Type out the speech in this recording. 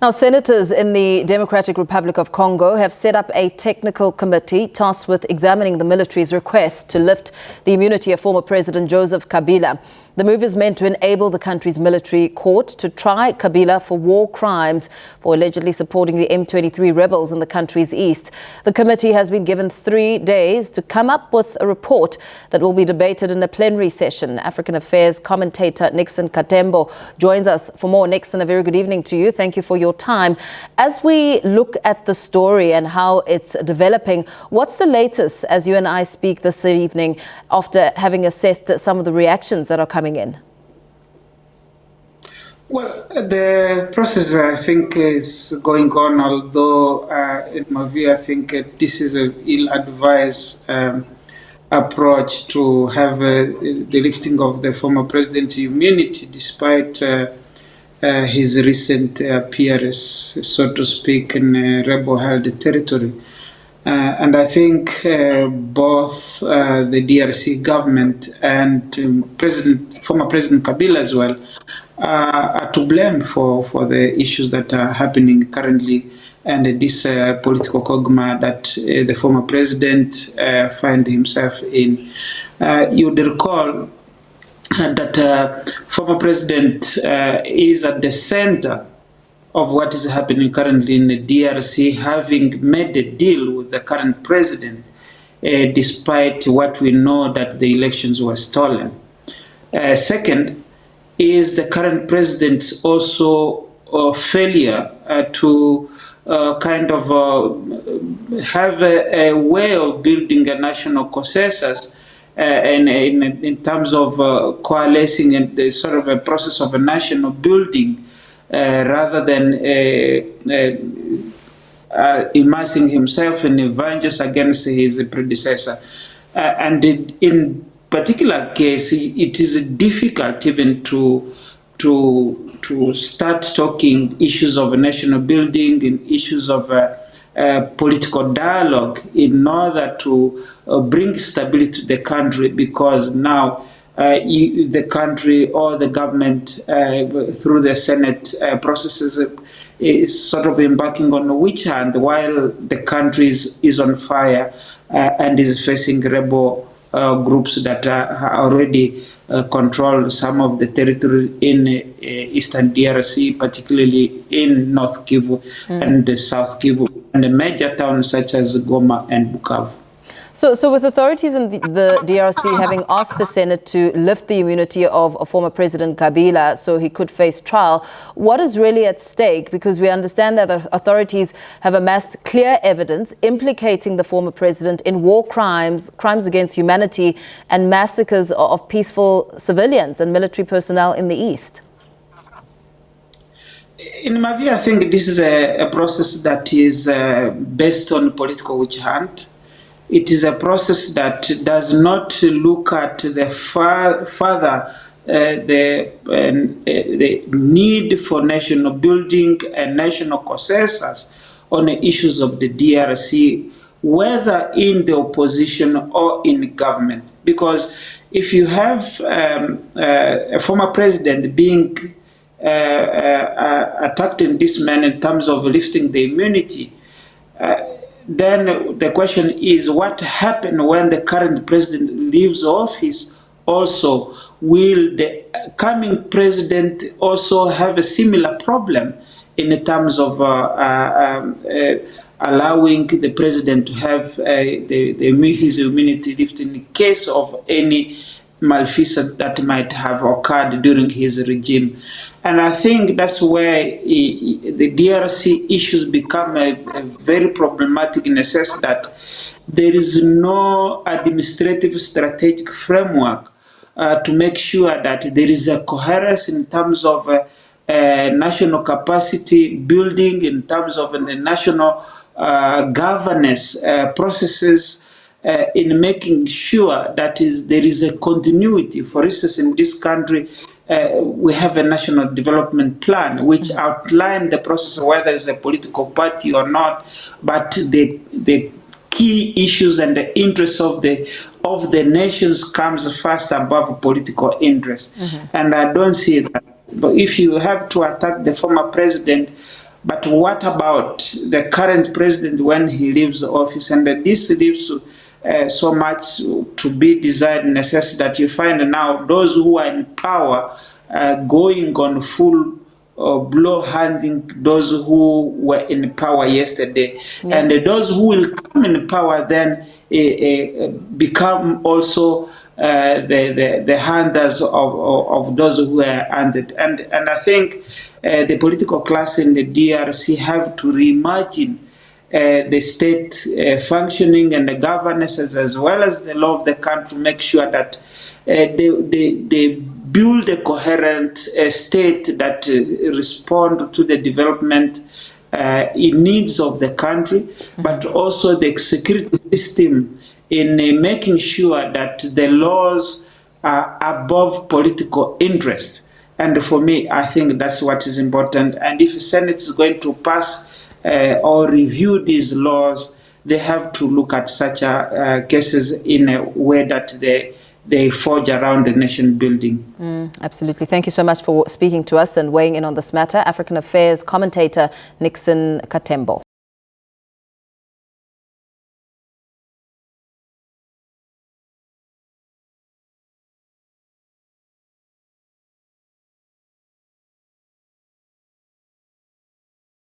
Now, senators in the Democratic Republic of Congo have set up a technical committee tasked with examining the military's request to lift the immunity of former President Joseph Kabila. The move is meant to enable the country's military court to try Kabila for war crimes for allegedly supporting the M23 rebels in the country's east. The committee has been given 3 days to come up with a report that will be debated in a plenary session. African Affairs Commentator Nixon Katembo joins us for more. Nixon, a very good evening to you. Thank you for your time. As we look at the story and how it's developing, what's the latest as you and I speak this evening after having assessed some of the reactions that are coming in? Well, the process, I think, is going on, although in my view, I think this is an ill-advised approach to have the lifting of the former president's immunity despite his recent appearance, so to speak, in rebel-held territory. And I think both the DRC government and former President Kabila as well are to blame for the issues that are happening currently and this political quagmire that the former president finds himself in. You would recall that former president is at the center of what is happening currently in the DRC, having made a deal with the current president, despite what we know that the elections were stolen. Second is the current president's also failure to kind of have a way of building a national consensus and in terms of coalescing and the sort of a process of a national building rather than immersing himself in vengeance against his predecessor. And in particular case, it is difficult even to start talking issues of national building and issues of political dialogue in order to bring stability to the country, because now the country or the government through the Senate processes is sort of embarking on a witch hunt while the country is on fire and is facing rebel groups that are already control some of the territory in eastern DRC, particularly in North Kivu and South Kivu, and major towns such as Goma and Bukavu. So with authorities in the DRC having asked the Senate to lift the immunity of former President Kabila so he could face trial, what is really at stake? Because we understand that the authorities have amassed clear evidence implicating the former president in war crimes, crimes against humanity, and massacres of peaceful civilians and military personnel in the East. In my view, I think this is a process that is based on political witch hunt. It is a process that does not look at the further the need for national building and national consensus on the issues of the DRC, whether in the opposition or in government. Because if you have a former president being attacked in this manner in terms of lifting the immunity, then the question is what happened when the current president leaves office. Also, will the coming president also have a similar problem in terms of allowing the president to have his immunity lifted in case of any malfeasance that might have occurred during his regime? And I think that's where the DRC issues become very problematic in the sense that there is no administrative strategic framework to make sure that there is a coherence in terms of national capacity building, in terms of the national governance processes, in making sure that there is a continuity. For instance, in this country, we have a national development plan which outlines the process, whether it's a political party or not, but the key issues and the interests of the nations comes first above political interests. And I don't see that. But if you have to attack the former president But what about the current president when he leaves the office? And this leaves so much to be desired and necessary that you find now those who are in power going on full blow handing those who were in power yesterday. Yeah. And those who will come in power then become also the handers of those who were handed. And I think the political class in the DRC have to reimagine the state functioning and the governance as well as the law of the country, make sure that they build a coherent state that respond to the development needs of the country, but also the security system in making sure that the laws are above political interest. And for me, I think that's what is important. And if the Senate is going to pass or review these laws, they have to look at such cases in a way that they forge around the nation building. Absolutely. Thank you so much for speaking to us and weighing in on this matter. African Affairs Commentator Nixon Katembo.